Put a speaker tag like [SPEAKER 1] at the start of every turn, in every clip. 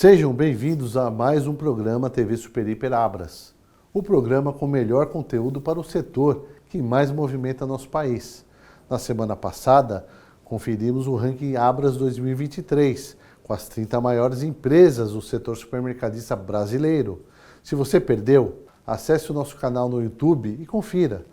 [SPEAKER 1] Sejam bem-vindos a mais um programa TV Super Hiper Abras, o programa com o melhor conteúdo para o setor que mais movimenta nosso país. Na semana passada, conferimos o ranking Abras 2023, com as 30 maiores empresas do setor supermercadista brasileiro. Se você perdeu, acesse o nosso canal no YouTube e confira.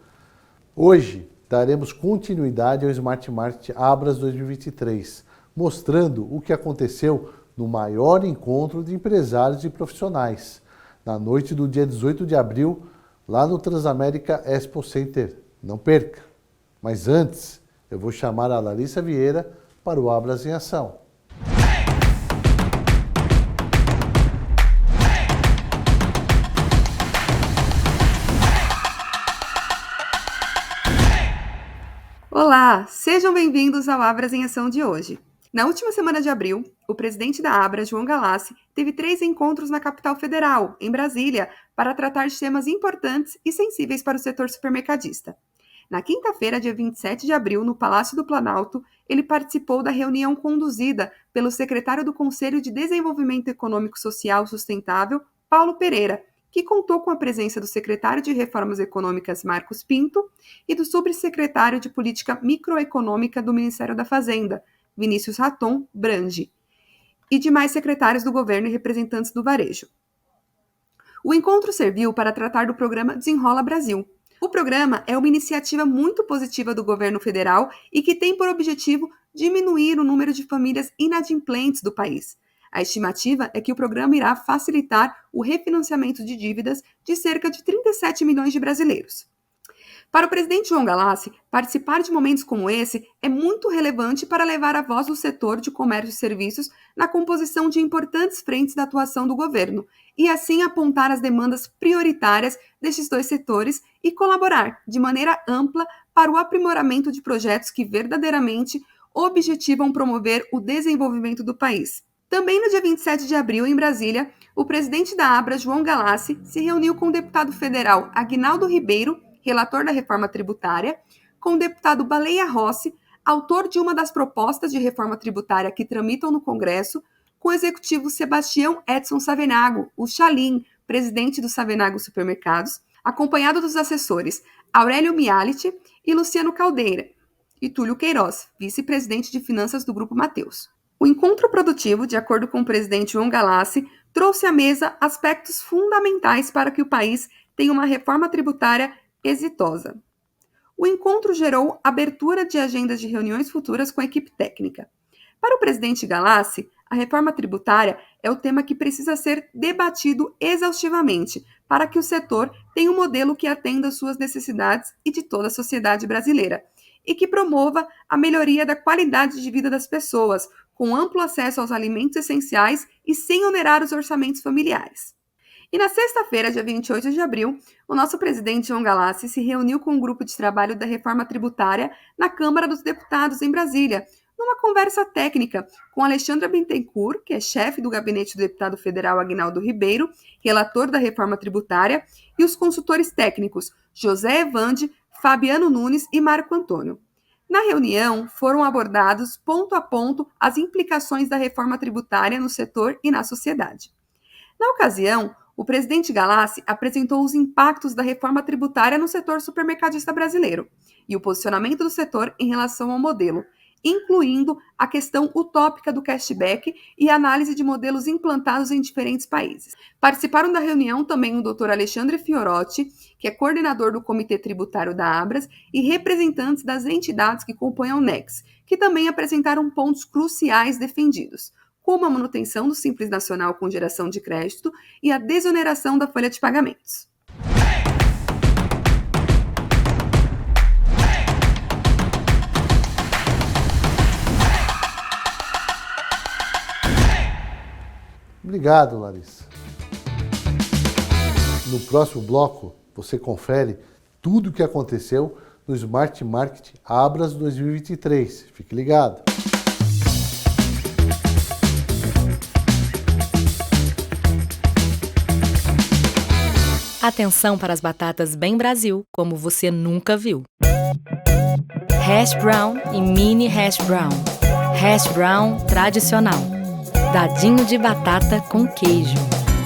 [SPEAKER 1] Hoje, daremos continuidade ao Smart Market Abras 2023, mostrando o que aconteceu no maior encontro de empresários e profissionais, na noite do dia 18 de abril, lá no Transamérica Expo Center. Não perca! Mas antes, eu vou chamar a Larissa Vieira para o Abras em Ação.
[SPEAKER 2] Olá, sejam bem-vindos ao Abras em Ação de hoje. Na última semana de abril, o presidente da Abras, João Galassi, teve 3 encontros na capital federal, em Brasília, para tratar de temas importantes e sensíveis para o setor supermercadista. Na quinta-feira, dia 27 de abril, no Palácio do Planalto, ele participou da reunião conduzida pelo secretário do Conselho de Desenvolvimento Econômico Social Sustentável, Paulo Pereira, que contou com a presença do secretário de Reformas Econômicas, Marcos Pinto, e do subsecretário de Política Microeconômica do Ministério da Fazenda, Vinícius Raton Brandi, e demais secretários do governo e representantes do varejo. O encontro serviu para tratar do programa Desenrola Brasil. O programa é uma iniciativa muito positiva do governo federal e que tem por objetivo diminuir o número de famílias inadimplentes do país. A estimativa é que o programa irá facilitar o refinanciamento de dívidas de cerca de 37 milhões de brasileiros. Para o presidente João Galassi, participar de momentos como esse é muito relevante para levar a voz do setor de comércio e serviços na composição de importantes frentes da atuação do governo e assim apontar as demandas prioritárias destes 2 setores e colaborar de maneira ampla para o aprimoramento de projetos que verdadeiramente objetivam promover o desenvolvimento do país. Também no dia 27 de abril, em Brasília, o presidente da Abras, João Galassi, se reuniu com o deputado federal Aguinaldo Ribeiro, relator da reforma tributária, com o deputado Baleia Rossi, autor de uma das propostas de reforma tributária que tramitam no Congresso, com o executivo Sebastião Edson Savenago, o Chalim, presidente do Savenago Supermercados, acompanhado dos assessores Aurélio Mialit e Luciano Caldeira, e Túlio Queiroz, vice-presidente de Finanças do Grupo Mateus. O encontro produtivo, de acordo com o presidente João Galassi, trouxe à mesa aspectos fundamentais para que o país tenha uma reforma tributária exitosa. O encontro gerou abertura de agendas de reuniões futuras com a equipe técnica. Para o presidente Galassi, a reforma tributária é o tema que precisa ser debatido exaustivamente para que o setor tenha um modelo que atenda às suas necessidades e de toda a sociedade brasileira e que promova a melhoria da qualidade de vida das pessoas, com amplo acesso aos alimentos essenciais e sem onerar os orçamentos familiares. E na sexta-feira, dia 28 de abril, o nosso presidente João Galassi se reuniu com o grupo de trabalho da reforma tributária na Câmara dos Deputados, em Brasília, numa conversa técnica com Alexandra Bittencourt, que é chefe do gabinete do deputado federal Aguinaldo Ribeiro, relator da reforma tributária, e os consultores técnicos José Evande, Fabiano Nunes e Marco Antônio. Na reunião, foram abordados ponto a ponto as implicações da reforma tributária no setor e na sociedade. Na ocasião, o presidente Galassi apresentou os impactos da reforma tributária no setor supermercadista brasileiro e o posicionamento do setor em relação ao modelo, incluindo a questão utópica do cashback e a análise de modelos implantados em diferentes países. Participaram da reunião também o Dr. Alexandre Fiorotti, que é coordenador do Comitê Tributário da Abras, e representantes das entidades que compõem a UNEX, que também apresentaram pontos cruciais defendidos, como a manutenção do Simples Nacional com geração de crédito e a desoneração da folha de pagamentos.
[SPEAKER 1] Obrigado, Larissa. No próximo bloco, você confere tudo o que aconteceu no Smart Market Abras 2023. Fique ligado.
[SPEAKER 3] Atenção para as batatas bem Brasil, como você nunca viu. Hash brown e mini hash brown. Hash brown tradicional. Dadinho de batata com queijo.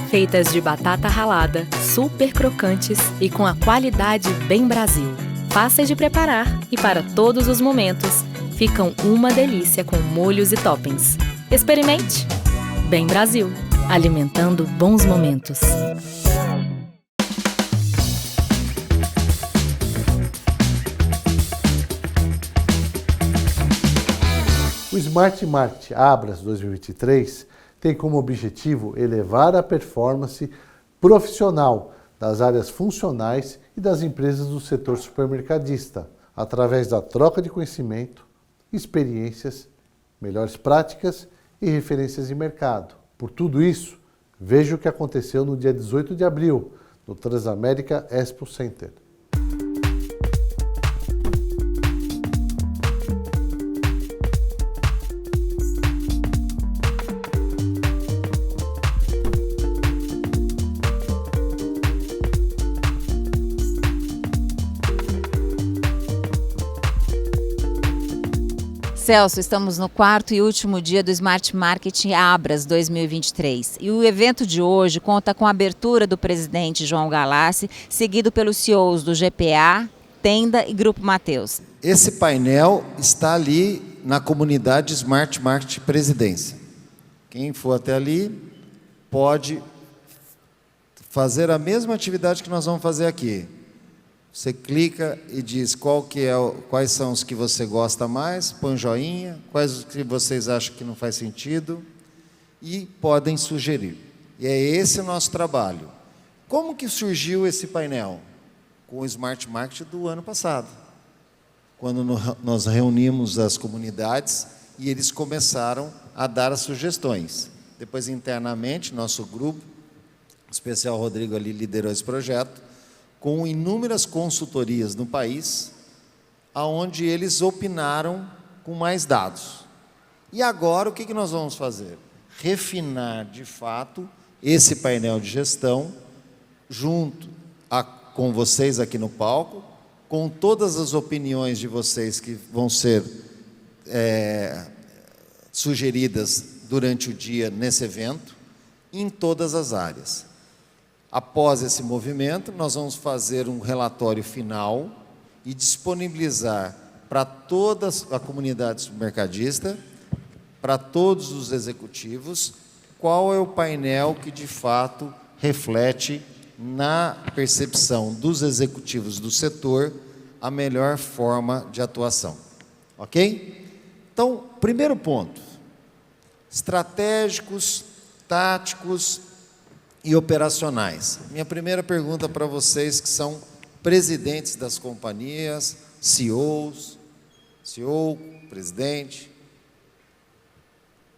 [SPEAKER 3] Feitas de batata ralada, super crocantes e com a qualidade bem Brasil. Fáceis de preparar e para todos os momentos, ficam uma delícia com molhos e toppings. Experimente! Bem Brasil, alimentando bons momentos.
[SPEAKER 1] O Smart Market Abras 2023 tem como objetivo elevar a performance profissional das áreas funcionais e das empresas do setor supermercadista, através da troca de conhecimento, experiências, melhores práticas e referências de mercado. Por tudo isso, veja o que aconteceu no dia 18 de abril, no Transamérica Expo Center.
[SPEAKER 4] Celso, estamos no quarto e último dia do Smart Market Abras 2023. E o evento de hoje conta com a abertura do presidente João Galassi, seguido pelos CEOs do GPA, Tenda e Grupo Mateus.
[SPEAKER 5] Esse painel está ali na comunidade Smart Market Presidência. Quem for até ali pode fazer a mesma atividade que nós vamos fazer aqui. Você clica e diz quais são os que você gosta mais, põe um joinha, quais os que vocês acham que não faz sentido e podem sugerir. E é esse o nosso trabalho. Como que surgiu esse painel? Com o Smart Market do ano passado, quando nós reunimos as comunidades e eles começaram a dar as sugestões. Depois, internamente, nosso grupo, o especial Rodrigo ali liderou esse projeto, com inúmeras consultorias no país, aonde eles opinaram com mais dados. E agora, o que nós vamos fazer? Refinar, de fato, esse painel de gestão, junto com vocês aqui no palco, com todas as opiniões de vocês que vão ser sugeridas durante o dia nesse evento, em todas as áreas. Após esse movimento, nós vamos fazer um relatório final e disponibilizar para toda a comunidade supermercadista, para todos os executivos, qual é o painel que de fato reflete na percepção dos executivos do setor a melhor forma de atuação. Ok? Então, primeiro ponto, estratégicos, táticos e operacionais. Minha primeira pergunta para vocês que são presidentes das companhias, CEOs, CEO, presidente.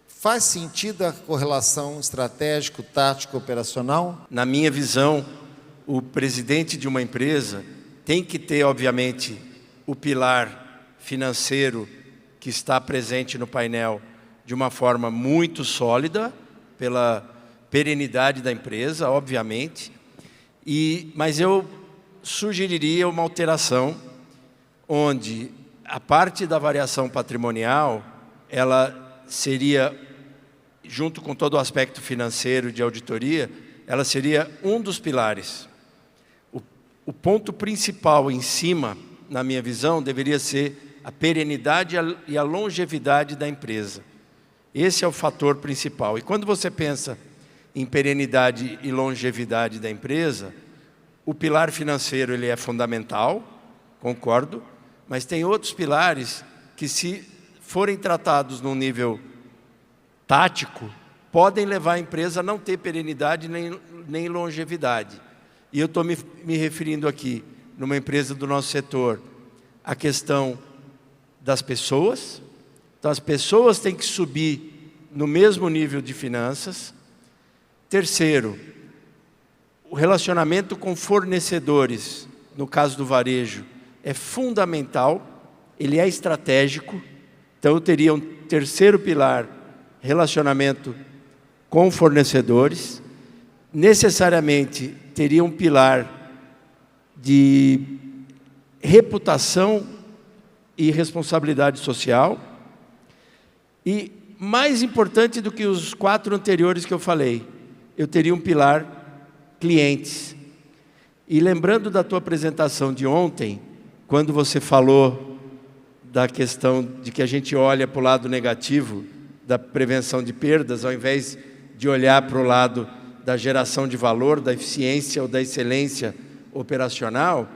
[SPEAKER 5] Faz sentido a correlação estratégico, tático, operacional?
[SPEAKER 6] Na minha visão, o presidente de uma empresa tem que ter, obviamente, o pilar financeiro que está presente no painel de uma forma muito sólida, pela perenidade da empresa, obviamente, mas eu sugeriria uma alteração onde a parte da variação patrimonial, ela seria, junto com todo o aspecto financeiro de auditoria, ela seria um dos pilares. O ponto principal em cima, na minha visão, deveria ser a perenidade e a longevidade da empresa. Esse é o fator principal. E quando você pensa em perenidade e longevidade da empresa, o pilar financeiro ele é fundamental, concordo, mas tem outros pilares que, se forem tratados num nível tático, podem levar a empresa a não ter perenidade nem longevidade. E eu estou me referindo aqui, numa empresa do nosso setor, à questão das pessoas. Então, as pessoas têm que subir no mesmo nível de finanças. Terceiro, o relacionamento com fornecedores, no caso do varejo, é fundamental, ele é estratégico. Então, eu teria um terceiro pilar, relacionamento com fornecedores. Necessariamente, teria um pilar de reputação e responsabilidade social. E mais importante do que os 4 anteriores que eu falei, eu teria um pilar clientes. E lembrando da tua apresentação de ontem, quando você falou da questão de que a gente olha para o lado negativo da prevenção de perdas, ao invés de olhar para o lado da geração de valor, da eficiência ou da excelência operacional,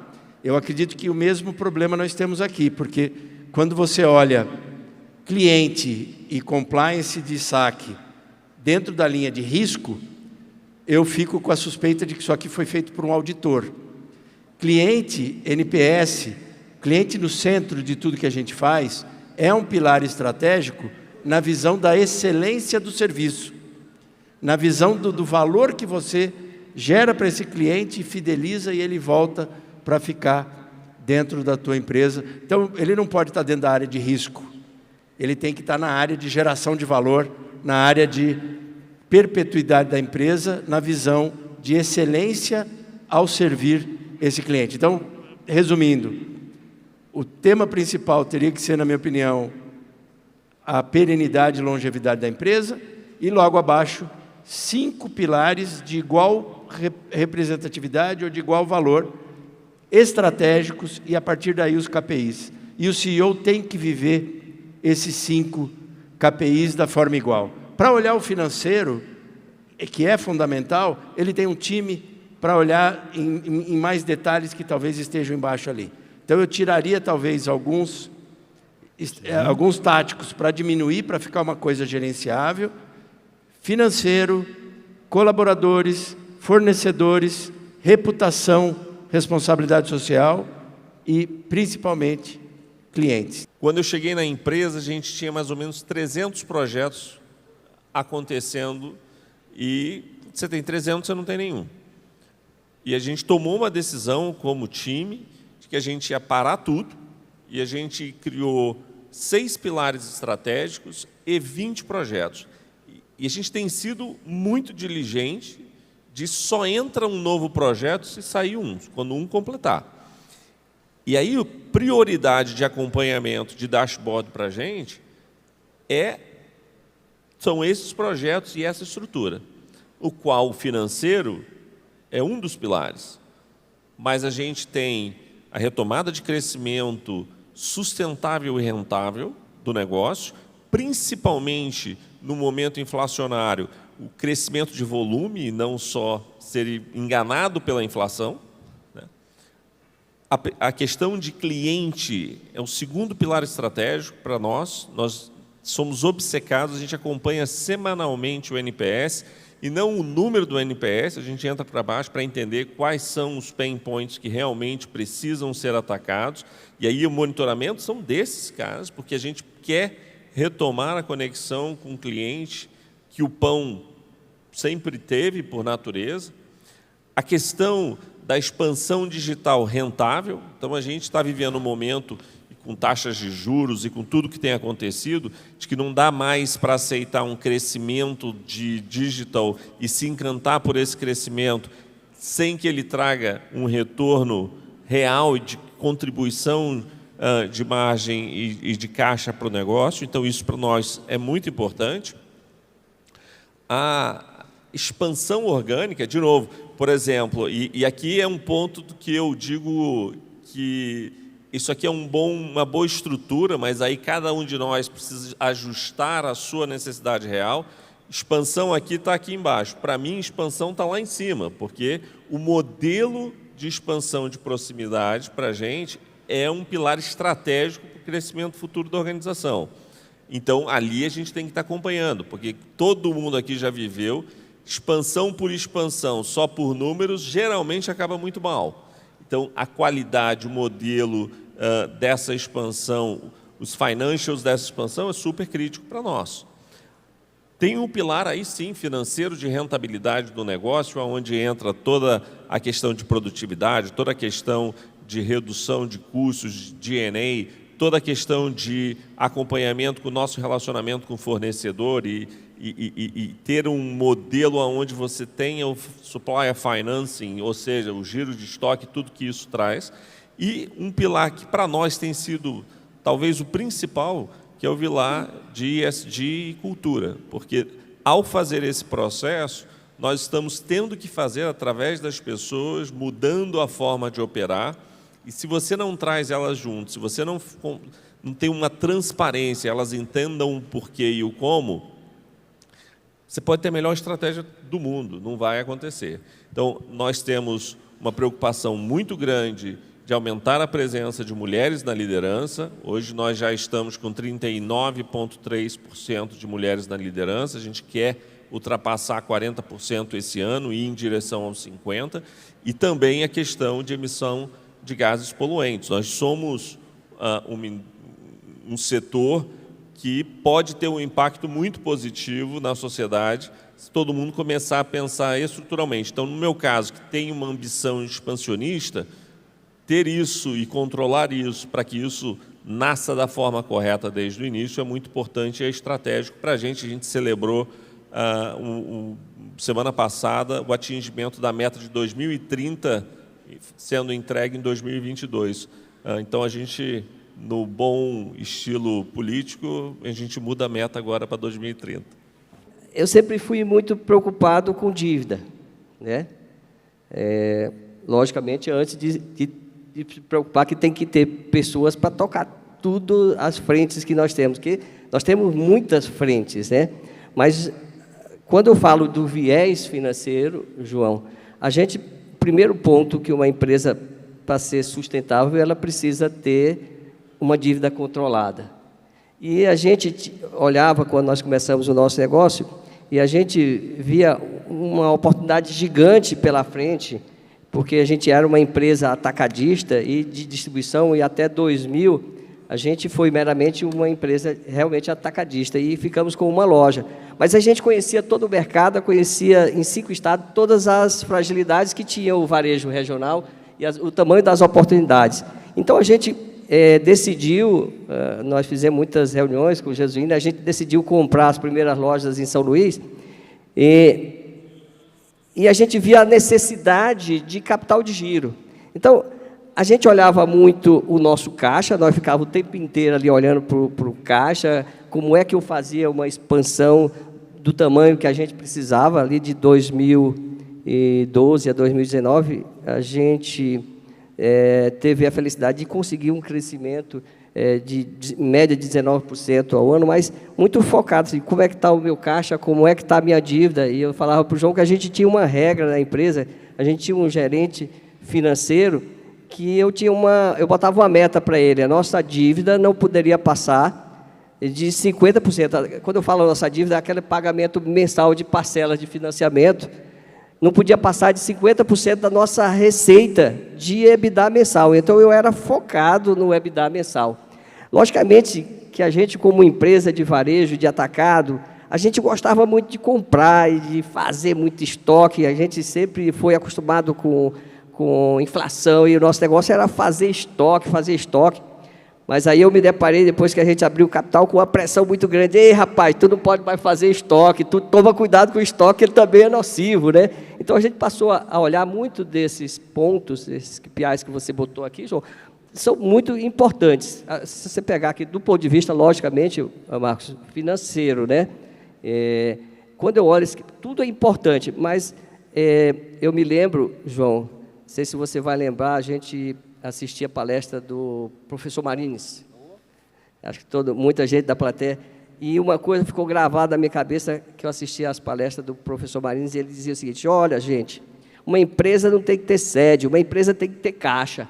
[SPEAKER 6] eu acredito que o mesmo problema nós temos aqui, porque quando você olha cliente e compliance de saque dentro da linha de risco, eu fico com a suspeita de que isso aqui foi feito por um auditor. Cliente, NPS, cliente no centro de tudo que a gente faz, é um pilar estratégico na visão da excelência do serviço, na visão do valor que você gera para esse cliente, fideliza e ele volta para ficar dentro da tua empresa. Então, ele não pode estar dentro da área de risco, ele tem que estar na área de geração de valor, na área de perpetuidade da empresa, na visão de excelência ao servir esse cliente. Então, resumindo, o tema principal teria que ser, na minha opinião, a perenidade e longevidade da empresa e, logo abaixo, 5 pilares de igual representatividade ou de igual valor, estratégicos, e, a partir daí, os KPIs. E o CEO tem que viver esses 5 KPIs da forma igual. Para olhar o financeiro, que é fundamental, ele tem um time para olhar em mais detalhes que talvez estejam embaixo ali. Então, eu tiraria talvez alguns táticos para diminuir, para ficar uma coisa gerenciável, financeiro, colaboradores, fornecedores, reputação, responsabilidade social e, principalmente, clientes.
[SPEAKER 7] Quando eu cheguei na empresa, a gente tinha mais ou menos 300 projetos acontecendo e você tem 300, você não tem nenhum. E a gente tomou uma decisão como time de que a gente ia parar tudo e a gente criou 6 pilares estratégicos e 20 projetos. E a gente tem sido muito diligente de só entra um novo projeto se sair um, quando um completar. E aí, a prioridade de acompanhamento, de dashboard para a gente, são esses projetos e essa estrutura, o qual o financeiro é um dos pilares. Mas a gente tem a retomada de crescimento sustentável e rentável do negócio, principalmente no momento inflacionário, o crescimento de volume e não só ser enganado pela inflação. A questão de cliente é o segundo pilar estratégico para nós. Nós somos obcecados, a gente acompanha semanalmente o NPS, e não o número do NPS, a gente entra para baixo para entender quais são os pain points que realmente precisam ser atacados. E aí o monitoramento são desses casos, porque a gente quer retomar a conexão com o cliente, que o pão sempre teve por natureza. A questão da expansão digital rentável. Então, a gente está vivendo um momento, com taxas de juros e com tudo que tem acontecido, de que não dá mais para aceitar um crescimento de digital e se encantar por esse crescimento sem que ele traga um retorno real e de contribuição de margem e de caixa para o negócio. Então, isso para nós é muito importante. A expansão orgânica, de novo, por exemplo, e aqui é um ponto que eu digo que isso aqui é uma boa estrutura, mas aí cada um de nós precisa ajustar a sua necessidade real. Expansão aqui está aqui embaixo. Para mim, expansão está lá em cima, porque o modelo de expansão de proximidade para a gente é um pilar estratégico para o crescimento futuro da organização. Então, ali a gente tem que estar acompanhando, porque todo mundo aqui já viveu. Expansão por expansão, só por números, geralmente acaba muito mal. Então, a qualidade, o modelo dessa expansão, os financials dessa expansão é super crítico para nós. Tem um pilar aí sim, financeiro, de rentabilidade do negócio, onde entra toda a questão de produtividade, toda a questão de redução de custos, de D&A, toda a questão de acompanhamento com o nosso relacionamento com o fornecedor e ter um modelo onde você tenha o supplier financing, ou seja, o giro de estoque, tudo que isso traz. E um pilar que para nós tem sido talvez o principal, que é o pilar de ESG e cultura, porque, ao fazer esse processo, nós estamos tendo que fazer através das pessoas, mudando a forma de operar, e se você não traz elas junto, se você não tem uma transparência, elas entendam o porquê e o como, você pode ter a melhor estratégia do mundo, não vai acontecer. Então, nós temos uma preocupação muito grande de aumentar a presença de mulheres na liderança. Hoje nós já estamos com 39,3% de mulheres na liderança, a gente quer ultrapassar 40% esse ano e ir em direção aos 50%, e também a questão de emissão de gases poluentes. Nós somos um setor que pode ter um impacto muito positivo na sociedade se todo mundo começar a pensar estruturalmente. Então, no meu caso, que tem uma ambição expansionista, ter isso e controlar isso para que isso nasça da forma correta desde o início é muito importante e é estratégico para a gente. A gente celebrou, semana passada, o atingimento da meta de 2030 sendo entregue em 2022. Então, a gente, no bom estilo político, a gente muda a meta agora para 2030.
[SPEAKER 8] Eu sempre fui muito preocupado com dívida, né? Logicamente, antes de se preocupar que tem que ter pessoas para tocar tudo as frentes que nós temos, que nós temos muitas frentes, né? Mas quando eu falo do viés financeiro, João, o primeiro ponto que uma empresa, para ser sustentável, ela precisa ter uma dívida controlada. E a gente olhava, quando nós começamos o nosso negócio, e a gente via uma oportunidade gigante pela frente, porque a gente era uma empresa atacadista e de distribuição, e até 2000 a gente foi meramente uma empresa realmente atacadista, e ficamos com uma loja. Mas a gente conhecia todo o mercado, conhecia em 5 estados todas as fragilidades que tinha o varejo regional e o tamanho das oportunidades. Então, a gente decidiu, nós fizemos muitas reuniões com o Jesuíno, a gente decidiu comprar as primeiras lojas em São Luís, e a gente via a necessidade de capital de giro. Então, a gente olhava muito o nosso caixa, nós ficávamos o tempo inteiro ali olhando para o caixa, como é que eu fazia uma expansão do tamanho que a gente precisava. Ali de 2012 a 2019, a gente teve a felicidade de conseguir um crescimento de média de 19% ao ano, mas muito focado assim, como é que está o meu caixa, como é que está a minha dívida. E eu falava para o João que a gente tinha uma regra na empresa, a gente tinha um gerente financeiro que eu botava uma meta para ele, a nossa dívida não poderia passar de 50%. Quando eu falo nossa dívida, é aquele pagamento mensal de parcelas de financiamento, não podia passar de 50% da nossa receita de EBITDA mensal. Então, eu era focado no EBITDA mensal. Logicamente que a gente, como empresa de varejo, de atacado, a gente gostava muito de comprar e de fazer muito estoque. A gente sempre foi acostumado com inflação, e o nosso negócio era fazer estoque. Mas aí eu me deparei, depois que a gente abriu o capital, com uma pressão muito grande. Ei, rapaz, tu não pode mais fazer estoque, tu toma cuidado com o estoque, ele também é nocivo, né? Então, a gente passou a olhar muito desses pontos, esses KPIs que você botou aqui, João, são muito importantes. Se você pegar aqui do ponto de vista, logicamente, Marcos, financeiro, né? Quando eu olho, tudo é importante, mas eu me lembro, João, não sei se você vai lembrar, a gente assistia a palestra do professor Marines, acho que muita gente da plateia, e uma coisa ficou gravada na minha cabeça, que eu assistia às palestras do professor Marines, e ele dizia o seguinte: olha, gente, uma empresa não tem que ter sede, uma empresa tem que ter caixa.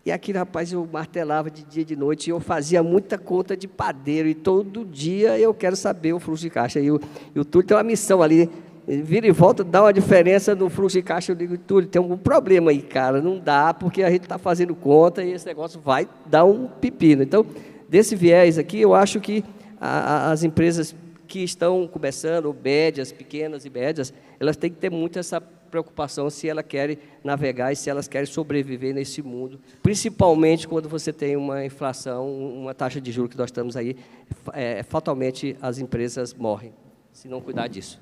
[SPEAKER 8] E aquele rapaz eu martelava de dia e de noite, e eu fazia muita conta de padeiro, e todo dia eu quero saber o fluxo de caixa. E o Túlio tem uma missão ali, vira e volta, dá uma diferença no fluxo de caixa. Eu digo: Túlio, tem algum problema aí, cara, não dá, porque a gente está fazendo conta e esse negócio vai dar um pepino. Então, desse viés aqui, eu acho que as empresas que estão começando, médias, pequenas e médias, elas têm que ter muito essa preocupação se elas querem navegar e se elas querem sobreviver nesse mundo, principalmente quando você tem uma inflação, uma taxa de juros que nós estamos aí, fatalmente as empresas morrem, se não cuidar disso.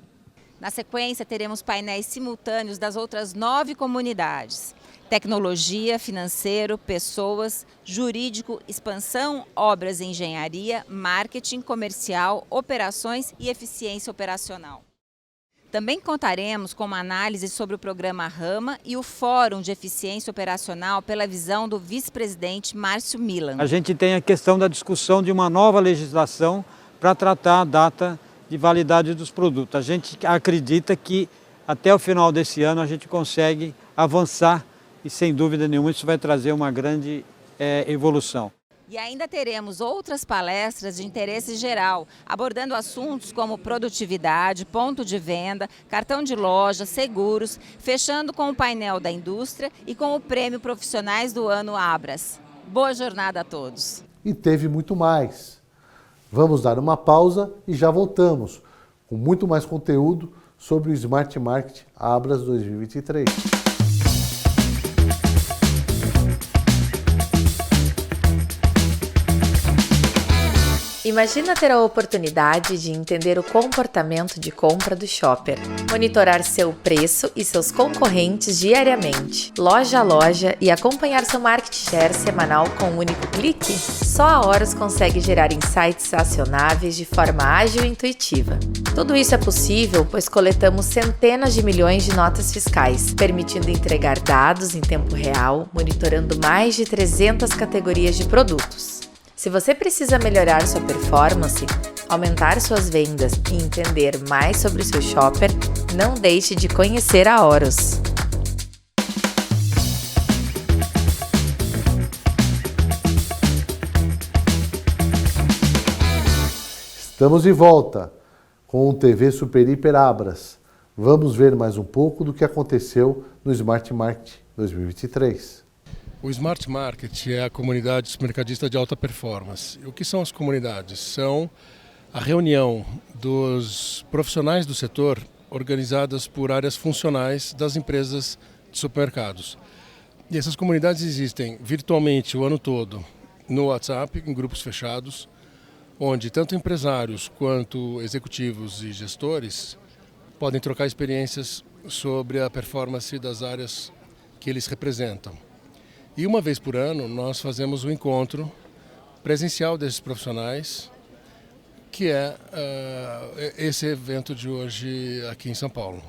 [SPEAKER 4] Na sequência, teremos painéis simultâneos das outras 9 comunidades. Tecnologia, financeiro, pessoas, jurídico, expansão, obras e engenharia, marketing, comercial, operações e eficiência operacional. Também contaremos com uma análise sobre o programa Rama e o Fórum de Eficiência Operacional pela visão do vice-presidente Márcio Milan.
[SPEAKER 9] A gente tem a questão da discussão de uma nova legislação para tratar a data de validade dos produtos. A gente acredita que até o final desse ano a gente consegue avançar e, sem dúvida nenhuma, isso vai trazer uma grande evolução.
[SPEAKER 4] E ainda teremos outras palestras de interesse geral, abordando assuntos como produtividade, ponto de venda, cartão de loja, seguros, fechando com o painel da indústria e com o Prêmio Profissionais do Ano Abras. Boa jornada a todos!
[SPEAKER 1] E teve muito mais. Vamos dar uma pausa e já voltamos com muito mais conteúdo sobre o Smart Market Abras 2023.
[SPEAKER 10] Imagina ter a oportunidade de entender o comportamento de compra do shopper, monitorar seu preço e seus concorrentes diariamente, loja a loja e acompanhar seu market share semanal com um único clique? Só a Horus consegue gerar insights acionáveis de forma ágil e intuitiva. Tudo isso é possível pois coletamos centenas de milhões de notas fiscais, permitindo entregar dados em tempo real, monitorando mais de 300 categorias de produtos. Se você precisa melhorar sua performance, aumentar suas vendas e entender mais sobre o seu shopper, não deixe de conhecer a Horus.
[SPEAKER 1] Estamos de volta com o TV Super Hiper Abras. Vamos ver mais um pouco do que aconteceu no Smart Market 2023.
[SPEAKER 11] O Smart Market é a comunidade mercadista de alta performance. O que são as comunidades? São a reunião dos profissionais do setor organizadas por áreas funcionais das empresas de supermercados. E essas comunidades existem virtualmente o ano todo no WhatsApp, em grupos fechados, onde tanto empresários quanto executivos e gestores podem trocar experiências sobre a performance das áreas que eles representam. E uma vez por ano nós fazemos um encontro presencial desses profissionais, que é esse evento de hoje aqui em São Paulo.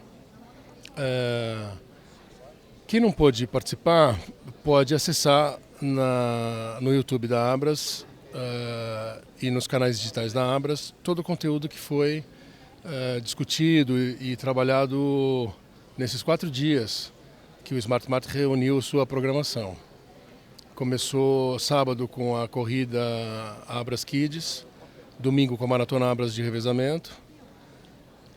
[SPEAKER 11] Quem não pôde participar pode acessar no YouTube da Abras e nos canais digitais da Abras todo o conteúdo que foi discutido e trabalhado nesses 4 dias que o Smart Market reuniu sua programação. Começou sábado com a corrida Abras Kids, domingo com a Maratona Abras de revezamento,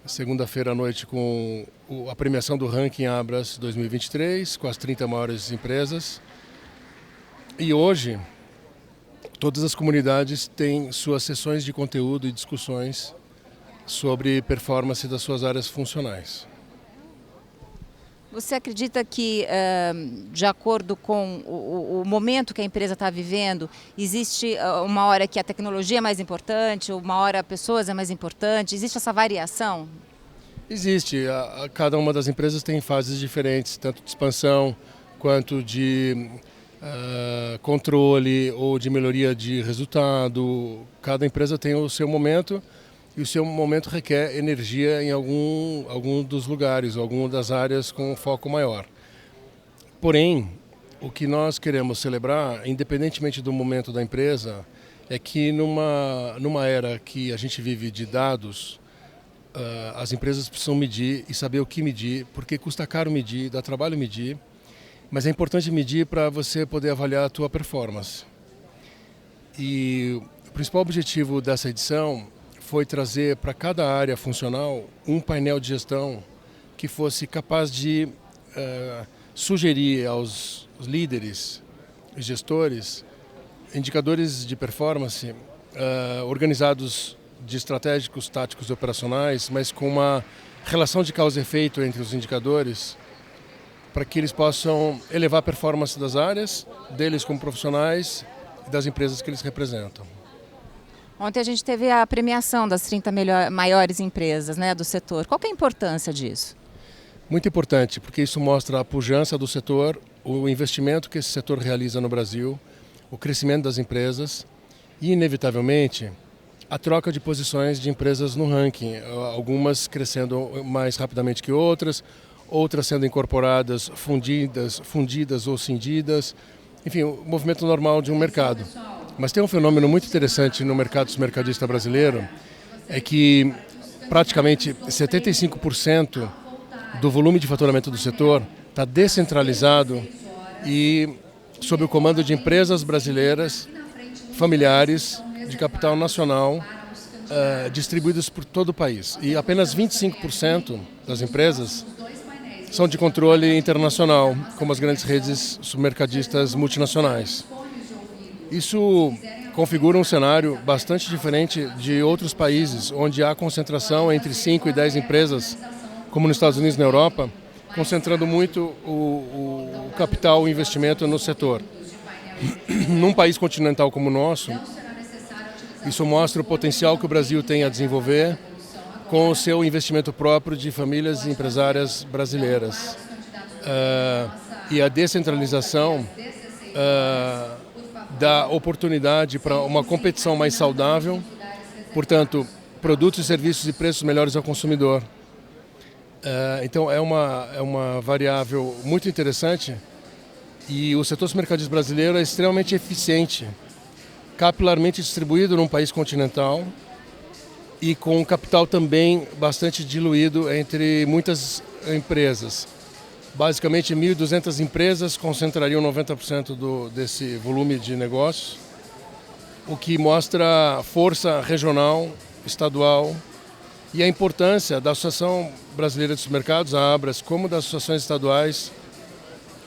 [SPEAKER 11] segunda-feira à noite com a premiação do Ranking Abras 2023, com as 30 maiores empresas. E hoje, todas as comunidades têm suas sessões de conteúdo e discussões sobre performance das suas áreas funcionais.
[SPEAKER 4] Você acredita que, de acordo com o momento que a empresa está vivendo, existe uma hora que a tecnologia é mais importante, uma hora pessoas é mais importante? Existe essa variação?
[SPEAKER 11] Existe. Cada uma das empresas tem fases diferentes, tanto de expansão quanto de controle ou de melhoria de resultado. Cada empresa tem o seu momento. E o seu momento requer energia em algum dos lugares, alguma das áreas com foco maior. Porém, o que nós queremos celebrar, independentemente do momento da empresa, é que numa era que a gente vive de dados, as empresas precisam medir e saber o que medir, porque custa caro medir, dá trabalho medir, mas é importante medir para você poder avaliar a tua performance. E o principal objetivo dessa edição foi trazer para cada área funcional um painel de gestão que fosse capaz de sugerir aos líderes e gestores indicadores de performance organizados de estratégicos, táticos e operacionais, mas com uma relação de causa e efeito entre os indicadores para que eles possam elevar a performance das áreas, deles como profissionais e das empresas que eles representam.
[SPEAKER 4] Ontem a gente teve a premiação das 30 maiores empresas, né, do setor. Qual que é a importância disso?
[SPEAKER 11] Muito importante, porque isso mostra a pujança do setor o investimento que esse setor realiza no Brasil, o crescimento das empresas e, inevitavelmente, a troca de posições de empresas no ranking, algumas crescendo mais rapidamente que outras sendo incorporadas, fundidas ou cindidas, enfim, o movimento normal de um mercado. Mas tem um fenômeno muito interessante no mercado mercadista brasileiro, é que praticamente 75% do volume de faturamento do setor está descentralizado e sob o comando de empresas brasileiras, familiares, de capital nacional, distribuídas por todo o país. E apenas 25% das empresas são de controle internacional, como as grandes redes supermercadistas multinacionais. Isso configura um cenário bastante diferente de outros países, onde há concentração entre 5 e 10 empresas, como nos Estados Unidos e na Europa, concentrando muito o capital e o investimento no setor. Num país continental como o nosso, isso mostra o potencial que o Brasil tem a desenvolver com o seu investimento próprio de famílias empresárias brasileiras. E a descentralização dá oportunidade para uma competição mais saudável, portanto, produtos e serviços e preços melhores ao consumidor. Então é uma variável muito interessante e o setor mercadista brasileiro é extremamente eficiente, capilarmente distribuído num país continental e com um capital também bastante diluído entre muitas empresas. Basicamente, 1.200 empresas concentrariam 90% desse volume de negócios, o que mostra força regional, estadual e a importância da Associação Brasileira de Supermercados, a ABRAS, como das associações estaduais,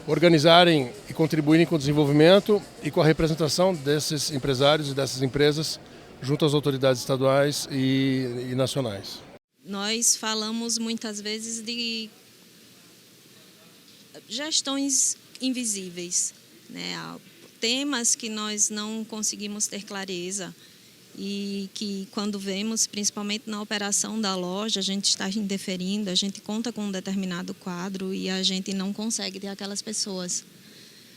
[SPEAKER 11] organizarem e contribuírem com o desenvolvimento e com a representação desses empresários e dessas empresas junto às autoridades estaduais e nacionais.
[SPEAKER 12] Nós falamos muitas vezes de gestões invisíveis, né? Temas que nós não conseguimos ter clareza e que quando vemos, principalmente na operação da loja, a gente está interferindo, a gente conta com um determinado quadro e a gente não consegue ter aquelas pessoas.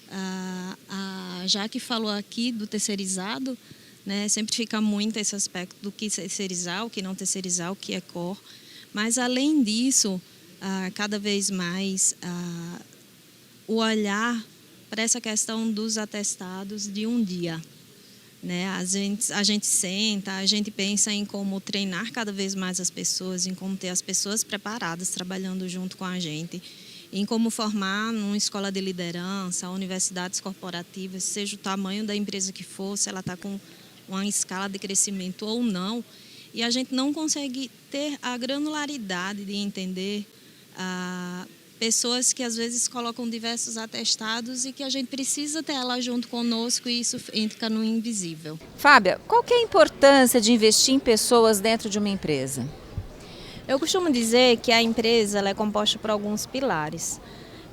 [SPEAKER 12] A Jaque falou aqui do terceirizado, né? Sempre fica muito esse aspecto do que terceirizar, o que não terceirizar, o que é core. Mas, além disso, cada vez mais o olhar para essa questão dos atestados de um dia. Né? A gente senta, a gente pensa em como treinar cada vez mais as pessoas, em como ter as pessoas preparadas, trabalhando junto com a gente, em como formar numa escola de liderança, universidades corporativas, seja o tamanho da empresa que for, se ela está com uma escala de crescimento ou não, e a gente não consegue ter a granularidade de entender pessoas que às vezes colocam diversos atestados e que a gente precisa ter ela junto conosco e isso entra no invisível.
[SPEAKER 4] Fábia, qual que é a importância de investir em pessoas dentro de uma empresa?
[SPEAKER 12] Eu costumo dizer que a empresa ela é composta por alguns pilares.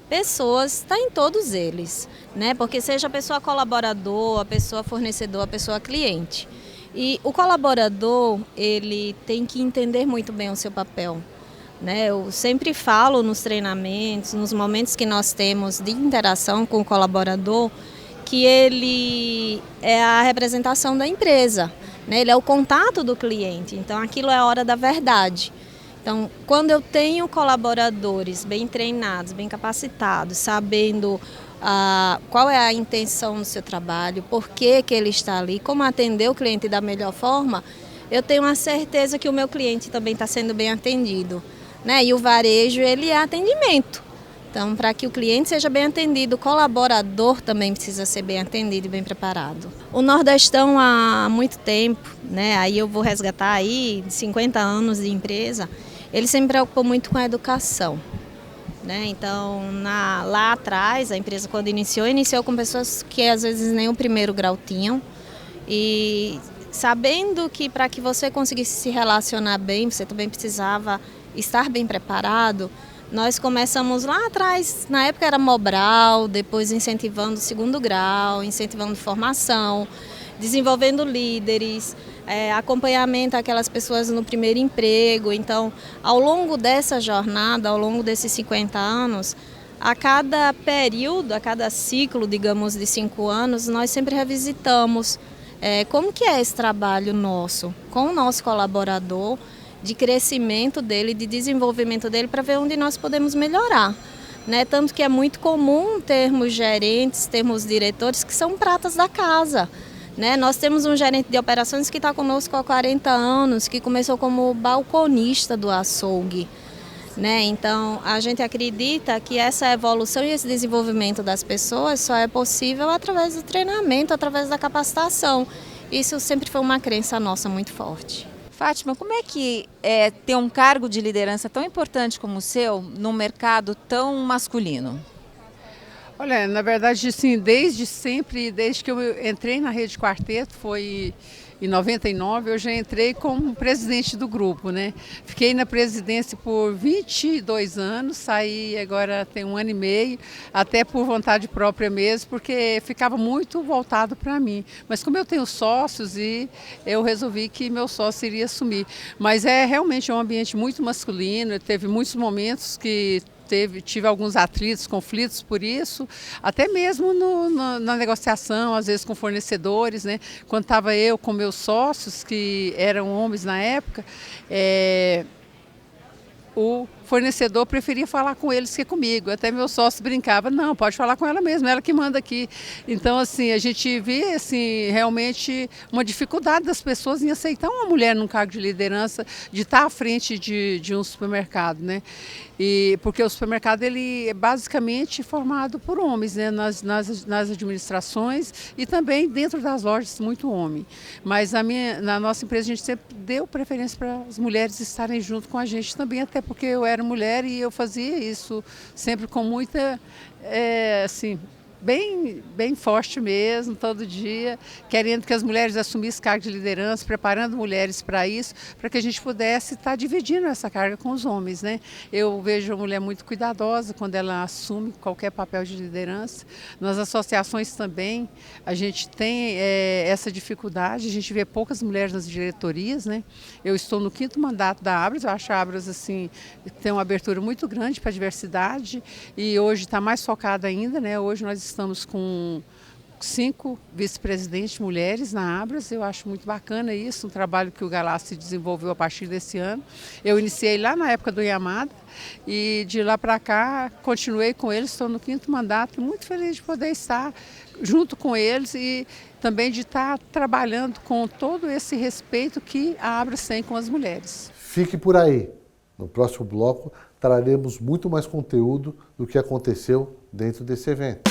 [SPEAKER 12] Pessoas, está em todos eles, né? Porque seja a pessoa colaborador, a pessoa fornecedor, a pessoa cliente. E o colaborador, ele tem que entender muito bem o seu papel. Né? Eu sempre falo nos treinamentos, nos momentos que nós temos de interação com o colaborador, que ele é a representação da empresa, né? Ele é o contato do cliente, então aquilo é a hora da verdade. Então, quando eu tenho colaboradores bem treinados, bem capacitados, sabendo qual é a intenção do seu trabalho, por que ele está ali, como atender o cliente da melhor forma, eu tenho a certeza que o meu cliente também está sendo bem atendido. Né? E o varejo, ele é atendimento. Então, para que o cliente seja bem atendido, o colaborador também precisa ser bem atendido e bem preparado. O Nordestão, há muito tempo, né? Aí eu vou resgatar aí 50 anos de empresa, ele se preocupou muito com a educação. Né? Então, lá atrás, a empresa quando iniciou com pessoas que às vezes nem o primeiro grau tinham. E sabendo que para que você conseguisse se relacionar bem, você também precisava estar bem preparado, nós começamos lá atrás, na época era Mobral, depois incentivando o segundo grau, incentivando formação, desenvolvendo líderes, acompanhamento àquelas pessoas no primeiro emprego. Então, ao longo dessa jornada, ao longo desses 50 anos, A cada período, a cada ciclo, digamos, de 5 anos, nós sempre revisitamos como que é esse trabalho nosso, com o nosso colaborador, de crescimento dele, de desenvolvimento dele, para ver onde nós podemos melhorar. Né? Tanto que é muito comum termos gerentes, termos diretores que são pratas da casa. Né? Nós temos um gerente de operações que está conosco há 40 anos, que começou como balconista do açougue. Né? Então, a gente acredita que essa evolução e esse desenvolvimento das pessoas só é possível através do treinamento, através da capacitação. Isso sempre foi uma crença nossa muito forte.
[SPEAKER 4] Fátima, como é que é ter um cargo de liderança tão importante como o seu num mercado tão masculino?
[SPEAKER 13] Olha, na verdade, assim, desde sempre, desde que eu entrei na Rede Quarteto, foi em 99, eu já entrei como presidente do grupo, né? Fiquei na presidência por 22 anos, saí agora tem 1 ano e meio, até por vontade própria mesmo, porque ficava muito voltado para mim. Mas como eu tenho sócios, e eu resolvi que meu sócio iria assumir. Mas é realmente um ambiente muito masculino, teve muitos momentos que tive alguns atritos, conflitos por isso, até mesmo na negociação, às vezes com fornecedores, né? Quando estava eu com meus sócios, que eram homens na época, o fornecedor preferia falar com eles que comigo. Até meu sócio brincava, não, pode falar com ela mesmo, ela que manda aqui. Então, assim, a gente vê assim, realmente uma dificuldade das pessoas em aceitar uma mulher num cargo de liderança, de estar à frente de um supermercado, né? Porque o supermercado ele é basicamente formado por homens, né? nas administrações e também dentro das lojas, muito homem. Mas na nossa empresa a gente sempre deu preferência para as mulheres estarem junto com a gente também, até porque eu era mulher e eu fazia isso sempre com muita, assim, bem forte mesmo, todo dia, querendo que as mulheres assumissem cargo de liderança, preparando mulheres para isso, para que a gente pudesse estar dividindo essa carga com os homens, né? Eu vejo a mulher muito cuidadosa quando ela assume qualquer papel de liderança. Nas associações também, a gente tem essa dificuldade, a gente vê poucas mulheres nas diretorias, né? Eu estou no 5º mandato da Abras, eu acho a Abras, assim, tem uma abertura muito grande para a diversidade e hoje está mais focada ainda, né? Hoje nós estamos com 5 vice-presidentes mulheres na Abras, eu acho muito bacana isso, um trabalho que o Galassi desenvolveu a partir desse ano. Eu iniciei lá na época do Yamada e de lá para cá continuei com eles, estou no 5º mandato, muito feliz de poder estar junto com eles e também de estar trabalhando com todo esse respeito que a Abras tem com as mulheres.
[SPEAKER 1] Fique por aí, no próximo bloco traremos muito mais conteúdo do que aconteceu dentro desse evento.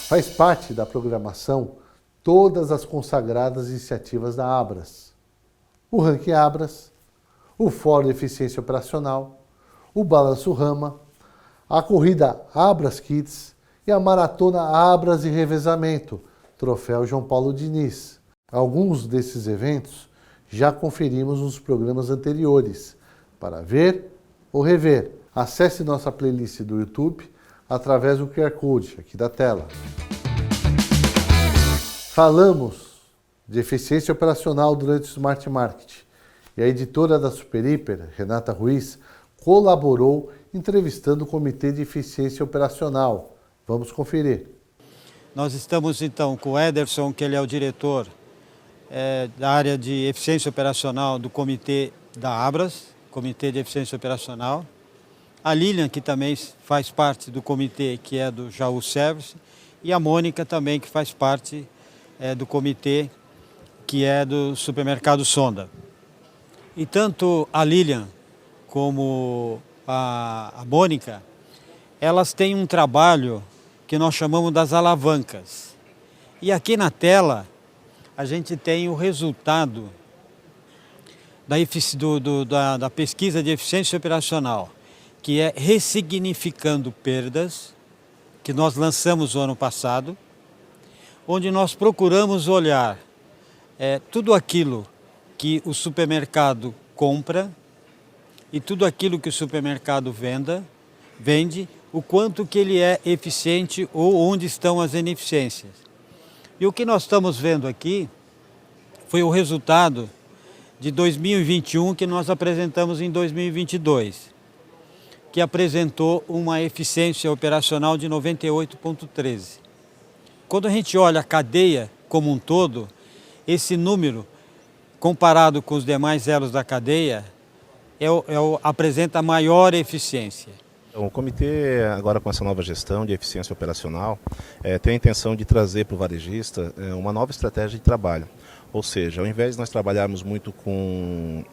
[SPEAKER 1] Faz parte da programação todas as consagradas iniciativas da Abras. O Ranking Abras, o Fórum de Eficiência Operacional, o Balanço Rama, a corrida Abras Kids e a Maratona Abras e Revezamento, Troféu João Paulo Diniz. Alguns desses eventos já conferimos nos programas anteriores. Para ver ou rever, acesse nossa playlist do YouTube através do QR Code aqui da tela. Falamos de eficiência operacional durante o Smart Market e a editora da Super Hiper, Renata Ruiz, colaborou entrevistando o Comitê de Eficiência Operacional. Vamos conferir.
[SPEAKER 9] Nós estamos então com o Ederson, que ele é o diretor da área de eficiência operacional do comitê da Abras, Comitê de Eficiência Operacional. A Lilian, que também faz parte do comitê, que é do Jaú Service, e a Mônica também, que faz parte do comitê, que é do supermercado Sonda. E tanto a Lilian como a Mônica, elas têm um trabalho que nós chamamos das alavancas. E aqui na tela a gente tem o resultado da pesquisa de eficiência operacional, que é Ressignificando Perdas, que nós lançamos o ano passado, onde nós procuramos olhar tudo aquilo que o supermercado compra e tudo aquilo que o supermercado vende, o quanto que ele é eficiente ou onde estão as ineficiências. E o que nós estamos vendo aqui foi o resultado de 2021 que nós apresentamos em 2022, que apresentou uma eficiência operacional de 98,13. Quando a gente olha a cadeia como um todo, esse número, comparado com os demais elos da cadeia, apresenta maior eficiência.
[SPEAKER 14] O comitê, agora com essa nova gestão de eficiência operacional, tem a intenção de trazer para o varejista uma nova estratégia de trabalho. Ou seja, ao invés de nós trabalharmos muito com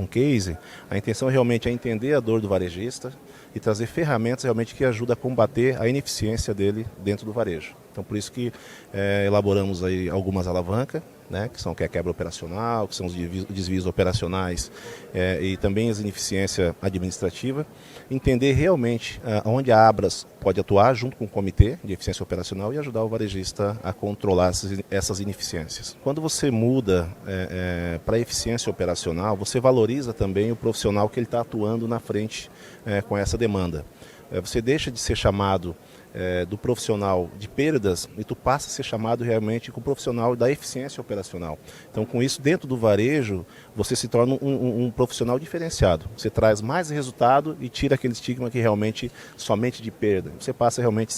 [SPEAKER 14] case, a intenção realmente é entender a dor do varejista e trazer ferramentas realmente que ajudam a combater a ineficiência dele dentro do varejo. Então, por isso que elaboramos aí algumas alavancas, né, que é a quebra operacional, que são os desvios operacionais e também as ineficiência administrativa. Entender realmente onde a Abras pode atuar junto com o comitê de eficiência operacional e ajudar o varejista a controlar essas ineficiências. Quando você muda para a eficiência operacional, você valoriza também o profissional que ele está atuando na frente com essa demanda. Você deixa de ser chamado do profissional de perdas e tu passa a ser chamado realmente com o profissional da eficiência operacional. Então, com isso, dentro do varejo, você se torna um profissional diferenciado. Você traz mais resultado e tira aquele estigma que realmente somente de perda. Você passa a realmente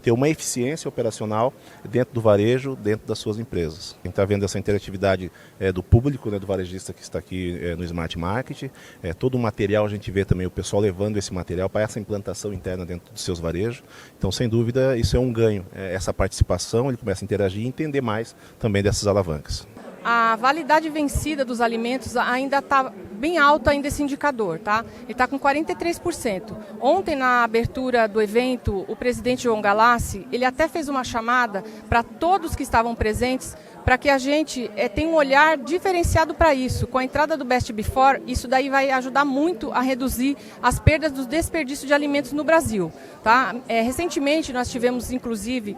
[SPEAKER 14] ter uma eficiência operacional dentro do varejo, dentro das suas empresas. A gente está vendo essa interatividade do público, né, do varejista que está aqui no Smart Market. Todo o material, a gente vê também o pessoal levando esse material para essa implantação interna dentro dos seus varejos. Então, sem dúvida, isso é um ganho. Essa participação, ele começa a interagir e entender mais também dessas alavancas.
[SPEAKER 15] A validade vencida dos alimentos ainda está bem alto ainda esse indicador, tá? Ele está com 43%. Ontem, na abertura do evento, o presidente João Galassi, ele até fez uma chamada para todos que estavam presentes para que a gente tenha um olhar diferenciado para isso. Com a entrada do Best Before, isso daí vai ajudar muito a reduzir as perdas do desperdício de alimentos no Brasil, tá? Recentemente, nós tivemos, inclusive,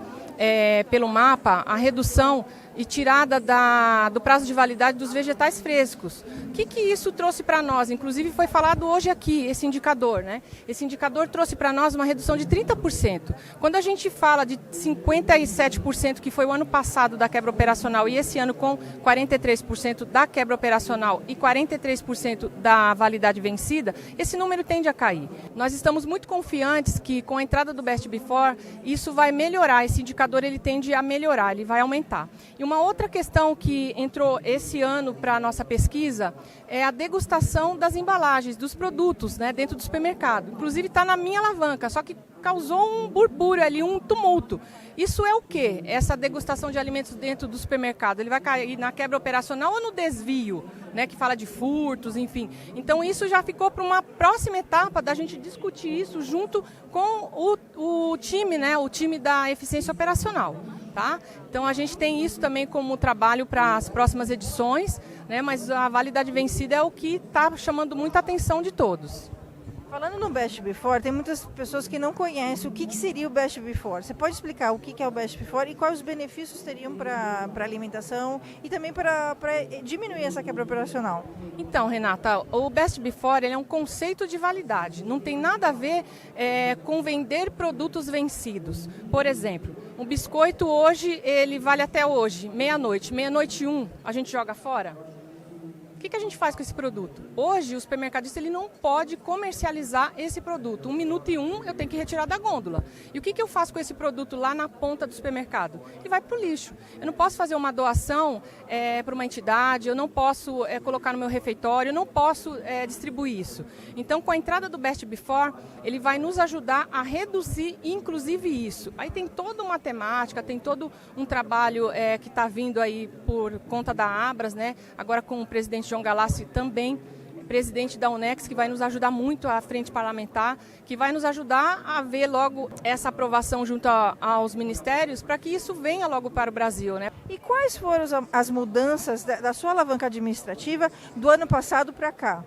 [SPEAKER 15] pelo mapa, a redução e tirada do prazo de validade dos vegetais frescos. O que isso trouxe para nós? Inclusive foi falado hoje aqui, esse indicador, né? Esse indicador trouxe para nós uma redução de 30%. Quando a gente fala de 57%, que foi o ano passado da quebra operacional, e esse ano com 43% da quebra operacional e 43% da validade vencida, esse número tende a cair. Nós estamos muito confiantes que com a entrada do Best Before, isso vai melhorar, esse indicador ele tende a melhorar, ele vai aumentar. E uma outra questão que entrou esse ano para a nossa pesquisa é a degustação das embalagens, dos produtos, né, dentro do supermercado. Inclusive está na minha alavanca, só que causou um burbúrio ali, um tumulto. Isso é o quê? Essa degustação de alimentos dentro do supermercado, ele vai cair na quebra operacional ou no desvio, né, que fala de furtos, enfim. Então isso já ficou para uma próxima etapa da gente discutir isso junto com o time, né, o time da eficiência operacional. Tá? Então a gente tem isso também como trabalho para as próximas edições, né? Mas a validade vencida é o que está chamando muita atenção de todos.
[SPEAKER 16] Falando no Best Before, tem muitas pessoas que não conhecem o que seria o Best Before. Você pode explicar o que é o Best Before e quais os benefícios teriam para a alimentação e também para diminuir essa quebra operacional?
[SPEAKER 15] Então, Renata, o Best Before ele é um conceito de validade. Não tem nada a ver com vender produtos vencidos. Por exemplo, um biscoito hoje, ele vale até hoje, meia-noite. Meia-noite 1, a gente joga fora? O que a gente faz com esse produto? Hoje, o supermercadista ele não pode comercializar esse produto. 1 minuto e 1 eu tenho que retirar da gôndola. E o que eu faço com esse produto lá na ponta do supermercado? Ele vai para o lixo. Eu não posso fazer uma doação para uma entidade, eu não posso colocar no meu refeitório, eu não posso distribuir isso. Então, com a entrada do Best Before, ele vai nos ajudar a reduzir, inclusive, isso. Aí tem toda uma temática, tem todo um trabalho que está vindo aí por conta da Abras, né? Agora com o presidente João Galassi também, presidente da Unex, que vai nos ajudar muito à frente parlamentar, que vai nos ajudar a ver logo essa aprovação junto aos ministérios, para que isso venha logo para o Brasil, né?
[SPEAKER 16] E quais foram as mudanças da sua alavanca administrativa do ano passado para cá?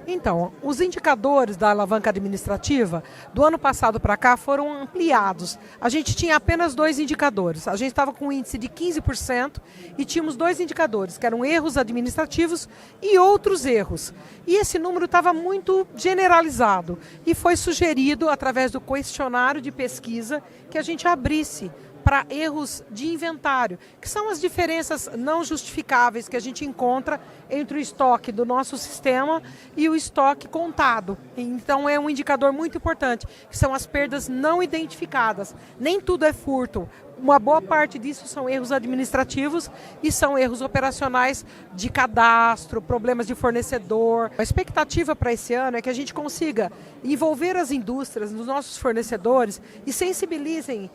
[SPEAKER 17] Então, os indicadores da alavanca administrativa do ano passado para cá foram ampliados. A gente tinha apenas 2 indicadores. A gente estava com um índice de 15% e tínhamos 2 indicadores, que eram erros administrativos e outros erros. E esse número estava muito generalizado e foi sugerido, através do questionário de pesquisa, que a gente abrisse para erros de inventário, que são as diferenças não justificáveis que a gente encontra entre o estoque do nosso sistema e o estoque contado. Então é um indicador muito importante, que são as perdas não identificadas. Nem tudo é furto. Uma boa parte disso são erros administrativos e são erros operacionais de cadastro, problemas de fornecedor. A expectativa para esse ano é que a gente consiga envolver as indústrias, os nossos fornecedores, e sensibilizem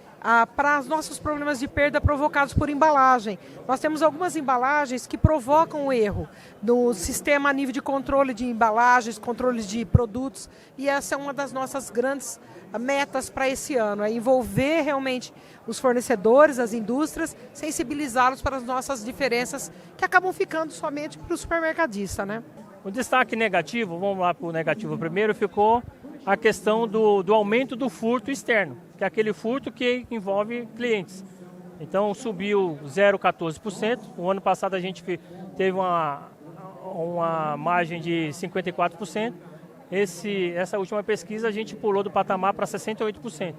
[SPEAKER 17] para os nossos problemas de perda provocados por embalagem. Nós temos algumas embalagens que provocam o erro no sistema a nível de controle de embalagens, controle de produtos, e essa é uma das nossas grandes metas para esse ano, é envolver realmente os fornecedores, as indústrias, sensibilizá-los para as nossas diferenças que acabam ficando somente para o supermercadista, né?
[SPEAKER 18] O destaque negativo, vamos lá para o negativo primeiro, ficou a questão do aumento do furto externo, que é aquele furto que envolve clientes. Então subiu 0,14%, o ano passado a gente teve uma margem de 54%, essa última pesquisa a gente pulou do patamar para 68%.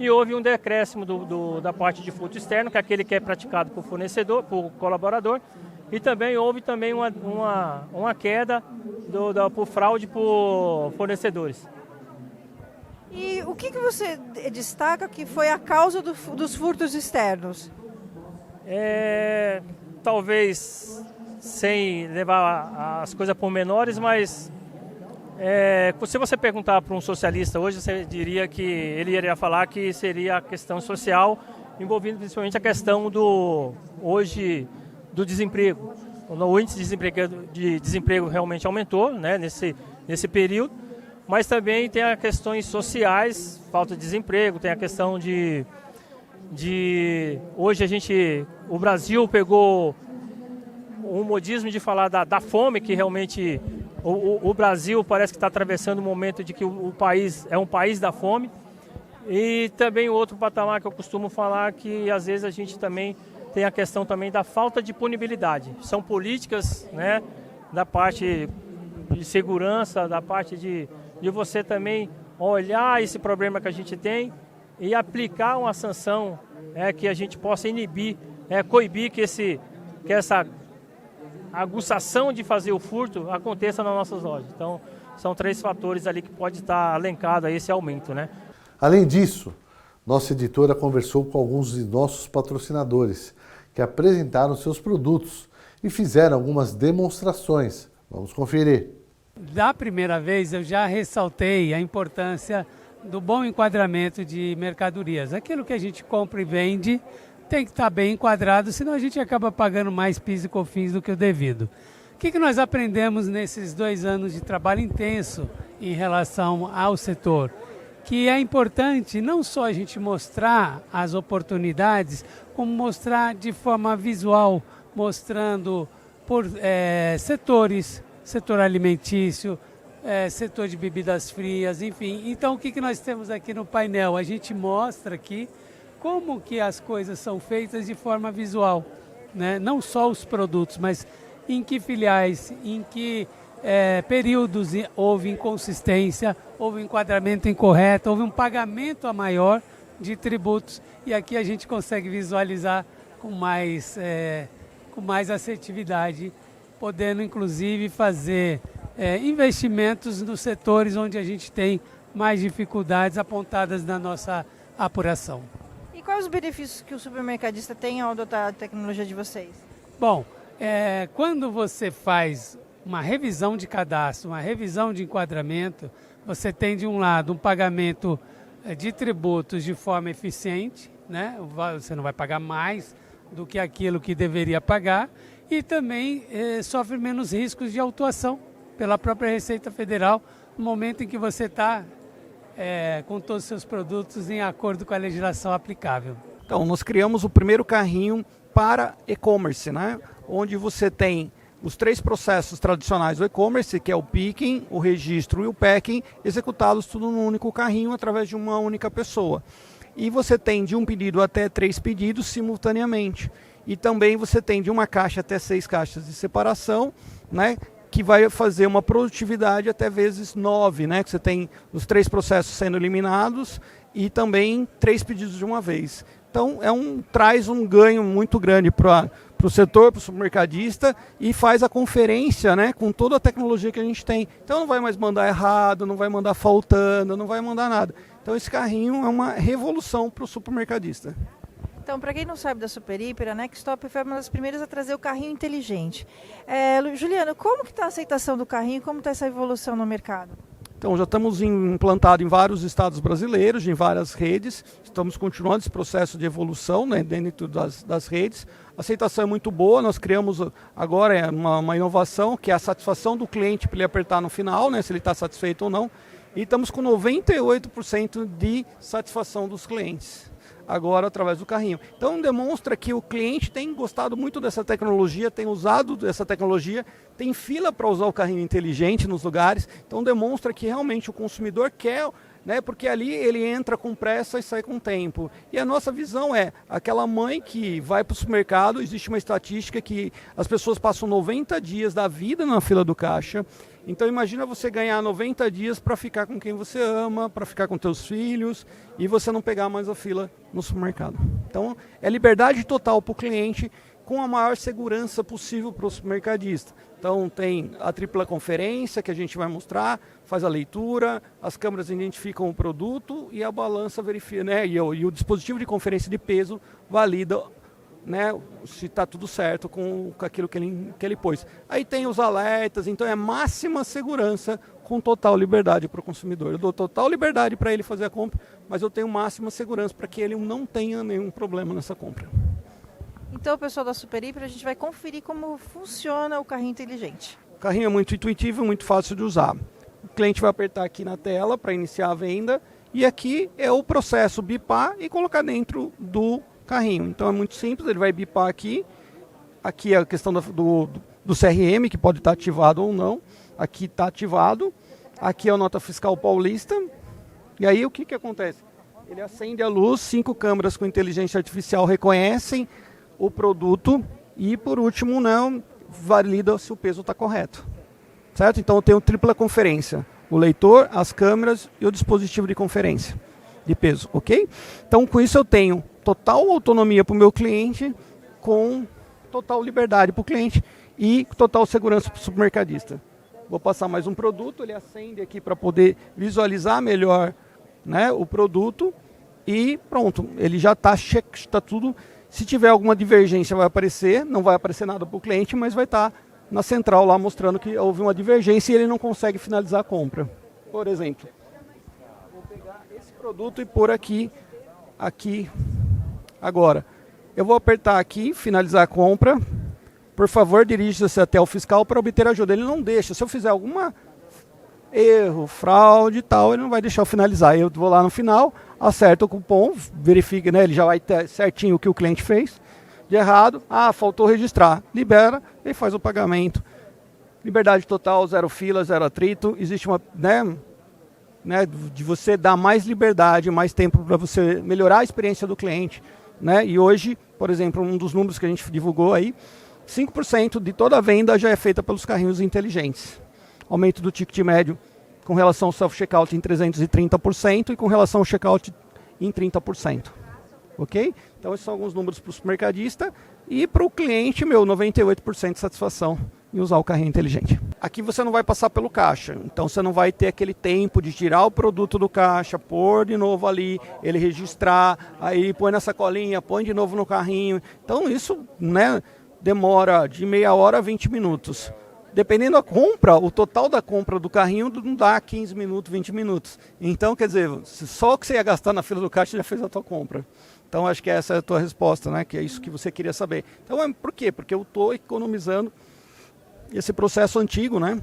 [SPEAKER 18] E houve um decréscimo da parte de furto externo, que é aquele que é praticado por fornecedor, por colaborador, e também houve uma queda por fraude por fornecedores.
[SPEAKER 16] E o que você destaca que foi a causa dos furtos externos?
[SPEAKER 18] Talvez, sem levar as coisas por menores, mas se você perguntar para um socialista hoje, você diria que ele iria falar que seria a questão social, envolvendo principalmente a questão do desemprego. O índice de desemprego realmente aumentou, né, nesse período, mas também tem as questões sociais, falta de desemprego, tem a questão de hoje o Brasil pegou um modismo de falar da fome, que realmente o Brasil parece que está atravessando um momento de que o país é um país da fome. E também o outro patamar que eu costumo falar, que às vezes a gente também tem a questão também da falta de punibilidade. São políticas, né, da parte de segurança, da parte de você também olhar esse problema que a gente tem e aplicar uma sanção que a gente possa inibir, coibir que essa aguçação de fazer o furto aconteça nas nossas lojas. Então, são 3 fatores ali que pode estar alencado a esse aumento, né?
[SPEAKER 1] Além disso, nossa editora conversou com alguns de nossos patrocinadores que apresentaram seus produtos e fizeram algumas demonstrações. Vamos conferir.
[SPEAKER 19] Da primeira vez eu já ressaltei a importância do bom enquadramento de mercadorias. Aquilo que a gente compra e vende tem que estar bem enquadrado, senão a gente acaba pagando mais PIS e COFINS do que o devido. O que nós aprendemos nesses 2 anos de trabalho intenso em relação ao setor? Que é importante não só a gente mostrar as oportunidades, como mostrar de forma visual, mostrando por setores, setor alimentício, setor de bebidas frias, enfim. Então o que nós temos aqui no painel? A gente mostra aqui como que as coisas são feitas de forma visual, né? Não só os produtos, mas em que filiais, em que períodos houve inconsistência, houve um enquadramento incorreto, houve um pagamento a maior de tributos, e aqui a gente consegue visualizar com mais assertividade podendo inclusive fazer investimentos nos setores onde a gente tem mais dificuldades apontadas na nossa apuração.
[SPEAKER 16] E quais os benefícios que o supermercadista tem ao adotar a tecnologia de vocês?
[SPEAKER 19] Bom, quando você faz uma revisão de cadastro, uma revisão de enquadramento, você tem de um lado um pagamento de tributos de forma eficiente, né? Você não vai pagar mais do que aquilo que deveria pagar e também sofre menos riscos de autuação pela própria Receita Federal no momento em que você está com todos os seus produtos em acordo com a legislação aplicável.
[SPEAKER 20] Então, nós criamos o primeiro carrinho para e-commerce, né? Onde você tem os 3 processos tradicionais do e-commerce, que é o picking, o registro e o packing, executados tudo num único carrinho através de uma única pessoa. E você tem de um pedido até 3 pedidos simultaneamente. E também você tem de uma caixa até 6 caixas de separação, né? Que vai fazer uma produtividade até vezes 9, né? Que você tem os 3 processos sendo eliminados e também 3 pedidos de uma vez. Então, traz um ganho muito grande para o setor, para o supermercadista e faz a conferência, né, com toda a tecnologia que a gente tem. Então, não vai mais mandar errado, não vai mandar faltando, não vai mandar nada. Então, esse carrinho é uma revolução para o supermercadista.
[SPEAKER 16] Então, para quem não sabe da Super Hiper, a Nextop foi uma das primeiras a trazer o carrinho inteligente. Juliano, como que está a aceitação do carrinho? Como está essa evolução no mercado?
[SPEAKER 20] Então, já estamos implantados em vários estados brasileiros, em várias redes. Estamos continuando esse processo de evolução, né, dentro das redes. A aceitação é muito boa. Nós criamos agora uma inovação, que é a satisfação do cliente para ele apertar no final, né, se ele está satisfeito ou não. E estamos com 98% de satisfação dos clientes, agora através do carrinho. Então demonstra que o cliente tem gostado muito dessa tecnologia, tem usado essa tecnologia, tem fila para usar o carrinho inteligente nos lugares, então demonstra que realmente o consumidor quer, né, porque ali ele entra com pressa e sai com tempo. E a nossa visão é aquela mãe que vai para o supermercado, existe uma estatística que as pessoas passam 90 dias da vida na fila do caixa. Então imagina você ganhar 90 dias para ficar com quem você ama, para ficar com teus filhos e você não pegar mais a fila no supermercado. Então é liberdade total para o cliente com a maior segurança possível para o supermercadista. Então tem a tripla conferência que a gente vai mostrar, faz a leitura, as câmeras identificam o produto e a balança verifica, né, e o dispositivo de conferência de peso valida, né, se está tudo certo com aquilo que ele pôs. Aí tem os alertas, então é máxima segurança com total liberdade para o consumidor. Eu dou total liberdade para ele fazer a compra, mas eu tenho máxima segurança para que ele não tenha nenhum problema nessa compra.
[SPEAKER 16] Então, pessoal da Super Hiper, a gente vai conferir como funciona o carrinho inteligente.
[SPEAKER 20] O carrinho é muito intuitivo e muito fácil de usar. O cliente vai apertar aqui na tela para iniciar a venda e aqui é o processo bipar e colocar dentro do carrinho. Então é muito simples, ele vai bipar aqui. Aqui é a questão do CRM, que pode estar ativado ou não. Aqui está ativado. Aqui é a nota fiscal paulista. E aí o que acontece? Ele acende a luz, 5 câmeras com inteligência artificial reconhecem o produto e, por último, não valida se o peso está correto. Certo? Então eu tenho tripla conferência. O leitor, as câmeras e o dispositivo de conferência de peso, ok? Então com isso eu tenho total autonomia para o meu cliente, com total liberdade para o cliente e total segurança para o supermercadista. Vou passar mais um produto, ele acende aqui para poder visualizar melhor, né, o produto e pronto, ele já está tudo. Se tiver alguma divergência vai aparecer, não vai aparecer nada para o cliente, mas vai estar na central lá mostrando que houve uma divergência e ele não consegue finalizar a compra. Por exemplo, vou pegar esse produto e pôr aqui agora. Eu vou apertar aqui, finalizar a compra. Por favor, dirija-se até o fiscal para obter ajuda. Ele não deixa. Se eu fizer algum erro, fraude e tal, ele não vai deixar eu finalizar. Eu vou lá no final, acerto o cupom, verifica, né, ele já vai ter certinho o que o cliente fez de errado. Ah, faltou registrar. Libera e faz o pagamento. Liberdade total, 0 fila, 0 atrito. Existe uma, né, de você dar mais liberdade, mais tempo para você melhorar a experiência do cliente, né? E hoje, por exemplo, um dos números que a gente divulgou aí, 5% de toda a venda já é feita pelos carrinhos inteligentes. Aumento do ticket médio com relação ao self-checkout em 330% e com relação ao checkout em 30%. Ok? Então esses são alguns números para o supermercadista e para o cliente, 98% de satisfação e usar o carrinho inteligente. Aqui você não vai passar pelo caixa, então você não vai ter aquele tempo de tirar o produto do caixa, pôr de novo ali, ele registrar, aí põe na sacolinha, põe de novo no carrinho. Então isso, né, demora de meia hora a 20 minutos. Dependendo da compra, o total da compra do carrinho não dá 15 minutos, 20 minutos. Então, quer dizer, só o que você ia gastar na fila do caixa já fez a tua compra. Então, acho que essa é a tua resposta, né? Que é isso que você queria saber. Então, por quê? Porque eu estou economizando esse processo antigo, né?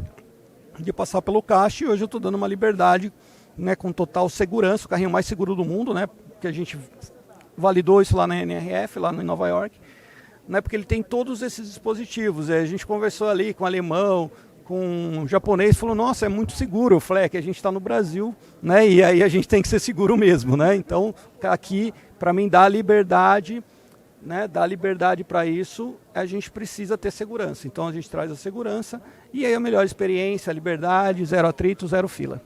[SPEAKER 20] De passar pelo caixa, e hoje eu estou dando uma liberdade, né? Com total segurança, o carrinho mais seguro do mundo, né? Porque a gente validou isso lá na NRF, lá em Nova York. Né, porque ele tem todos esses dispositivos. A gente conversou ali com alemão, com japonês, falou, nossa, é muito seguro. Eu falei, que a gente está no Brasil, né, e aí a gente tem que ser seguro mesmo. Né? Então, aqui, para mim, dá liberdade, né, dá liberdade para isso, a gente precisa ter segurança. Então, a gente traz a segurança e aí a melhor experiência, a liberdade, zero atrito, zero fila.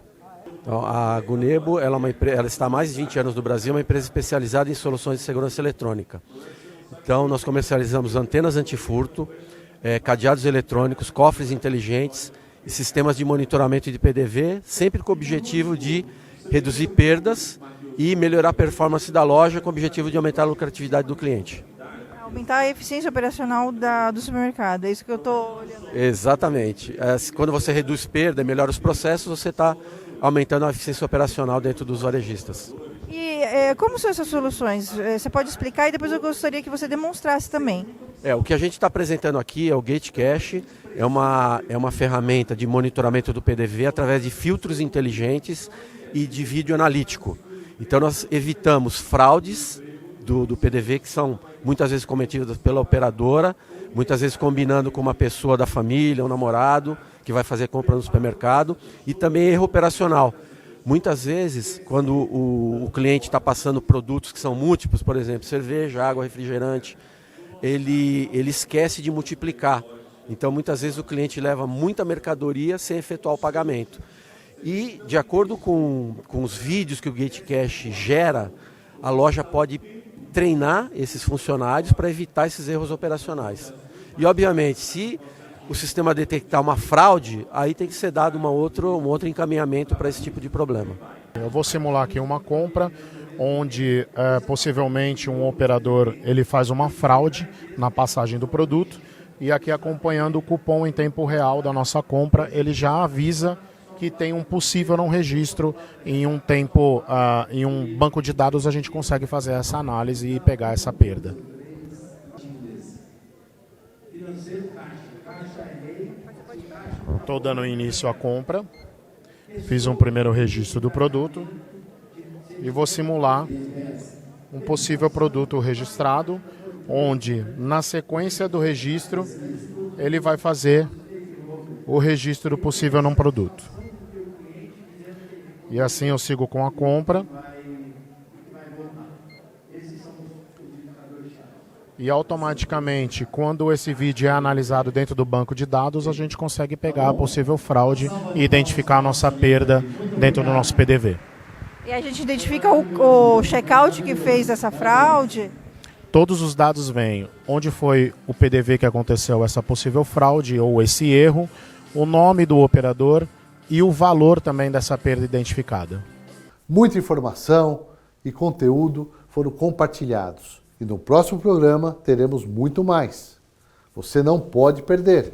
[SPEAKER 21] Então, a Gunebo, ela está há mais de 20 anos no Brasil, é uma empresa especializada em soluções de segurança eletrônica. Então, nós comercializamos antenas antifurto, cadeados eletrônicos, cofres inteligentes e sistemas de monitoramento de PDV, sempre com o objetivo de reduzir perdas e melhorar a performance da loja, com o objetivo de aumentar a lucratividade do cliente.
[SPEAKER 16] Aumentar a eficiência operacional do supermercado, é isso que eu estou olhando.
[SPEAKER 21] Exatamente. Quando você reduz perda e melhora os processos, você está aumentando a eficiência operacional dentro dos varejistas.
[SPEAKER 16] E como são essas soluções? Você pode explicar e depois eu gostaria que você demonstrasse também.
[SPEAKER 21] O que a gente está apresentando aqui é o Gate Cache, é uma ferramenta de monitoramento do PDV através de filtros inteligentes e de vídeo analítico. Então nós evitamos fraudes do PDV, que são muitas vezes cometidas pela operadora, muitas vezes combinando com uma pessoa da família, um namorado, que vai fazer compra no supermercado, e também erro operacional. Muitas vezes, quando o cliente está passando produtos que são múltiplos, por exemplo, cerveja, água, refrigerante, ele esquece de multiplicar. Então, muitas vezes o cliente leva muita mercadoria sem efetuar o pagamento. E, de acordo com os vídeos que o Gate Cache gera, a loja pode treinar esses funcionários para evitar esses erros operacionais. E, obviamente, se o sistema detectar uma fraude, aí tem que ser dado um outro encaminhamento para esse tipo de problema.
[SPEAKER 22] Eu vou simular aqui uma compra onde possivelmente um operador ele faz uma fraude na passagem do produto, e aqui acompanhando o cupom em tempo real da nossa compra, ele já avisa que tem um possível não registro em um tempo, em um banco de dados a gente consegue fazer essa análise e pegar essa perda. Estou dando início à compra, fiz um primeiro registro do produto e vou simular um possível produto registrado, onde na sequência do registro ele vai fazer o registro do possível não produto. E assim eu sigo com a compra. E automaticamente, quando esse vídeo é analisado dentro do banco de dados, a gente consegue pegar a possível fraude e identificar a nossa perda dentro do nosso PDV.
[SPEAKER 16] E a gente identifica o checkout que fez essa fraude?
[SPEAKER 22] Todos os dados vêm, onde foi o PDV que aconteceu essa possível fraude ou esse erro, o nome do operador e o valor também dessa perda identificada.
[SPEAKER 1] Muita informação e conteúdo foram compartilhados. E no próximo programa teremos muito mais. Você não pode perder.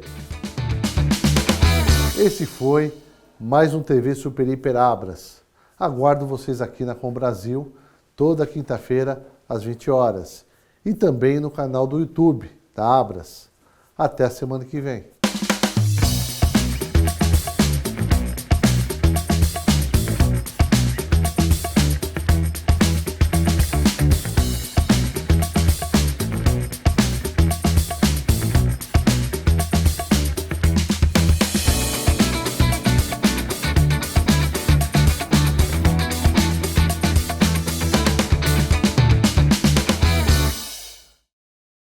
[SPEAKER 1] Esse foi mais um TV Super Hiper Abras. Aguardo vocês aqui na Com Brasil toda quinta-feira às 20 horas. E também no canal do YouTube da Abras. Até a semana que vem.